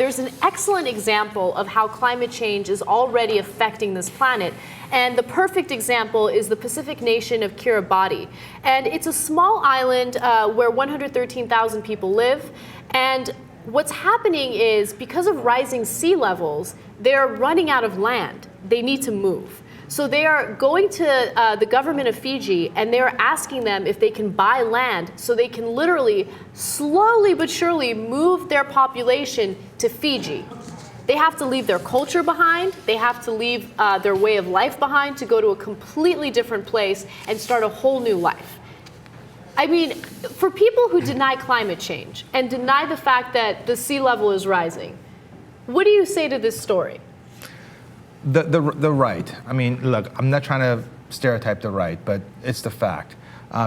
there's an excellent example of how climate change is already affecting this planet. And the perfect example is the Pacific nation of Kiribati. And it's a small island where 113,000 people live. And what's happening is, because of rising sea levels, they're running out of land. They need to move. So they are going to the government of Fiji, and they're asking them if they can buy land so they can literally, slowly but surely, move their population to Fiji. They have to leave their culture behind. They have to leave their way of life behind to go to a completely different place and start a whole new life. I mean, for people who deny climate change and deny the fact that the sea level is rising, what do you say to this story? The right. I mean, look, I'm not trying to stereotype the right, but it's the fact.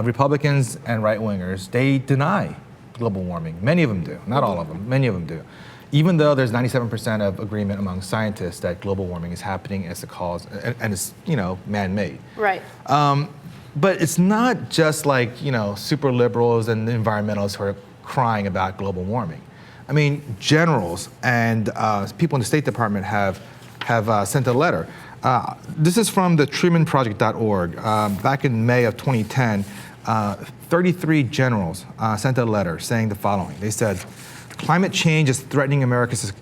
Republicans and right-wingers, they deny global warming. Many of them do. Not all of them. Many of them do. Even though there's 97% of agreement among scientists that global warming is happening as a cause, and it's, man-made. Right. But it's not just like, super liberals and environmentalists who are crying about global warming. I mean, generals and people in the State Department have sent a letter. This is from the TrumanProject.org. Back in May of 2010, 33 generals sent a letter saying the following. They said, climate change is threatening America's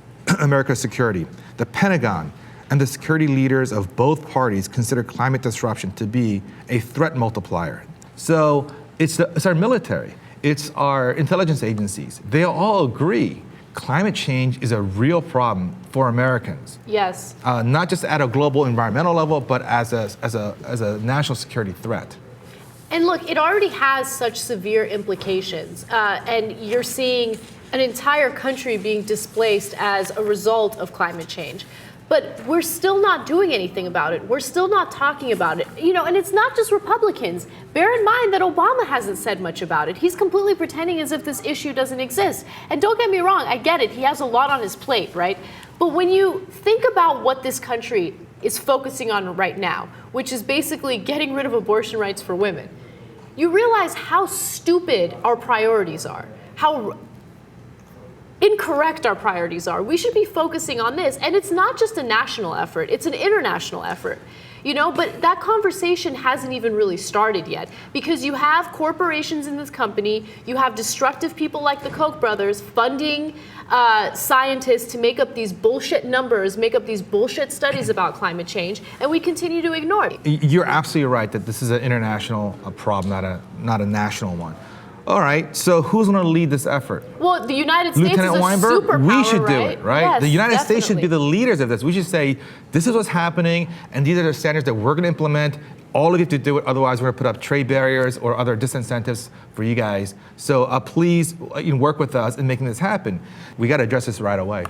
security. The Pentagon and the security leaders of both parties consider climate disruption to be a threat multiplier. So it's our military, it's our intelligence agencies. They all agree climate change is a real problem for Americans. Yes. Not just at a global environmental level, but as a national security threat. And look, it already has such severe implications, and you're seeing an entire country being displaced as a result of climate change. But we're still not doing anything about it. We're still not talking about it. And it's not just Republicans. Bear in mind that Obama hasn't said much about it. He's completely pretending as if this issue doesn't exist. And don't get me wrong, I get it. He has a lot on his plate, right? But when you think about what this country is focusing on right now, which is basically getting rid of abortion rights for women, you realize how stupid our priorities are, how incorrect our priorities are. We should be focusing on this. And it's not just a national effort, it's an international effort. But that conversation hasn't even really started yet, because you have corporations in this company, you have destructive people like the Koch brothers funding scientists to make up these bullshit numbers, make up these bullshit studies about climate change, and we continue to ignore it. You're absolutely right that this is an international problem, not a national one. All right, so who's going to lead this effort? Well, the United States Lieutenant is a Weinberg? superpower, We should do it, right? Yes, the United definitely. States should be the leaders of this. We should say, this is what's happening, and these are the standards that we're going to implement. All of you have to do it, otherwise we're going to put up trade barriers or other disincentives for you guys. So please work with us in making this happen. We got to address this right away.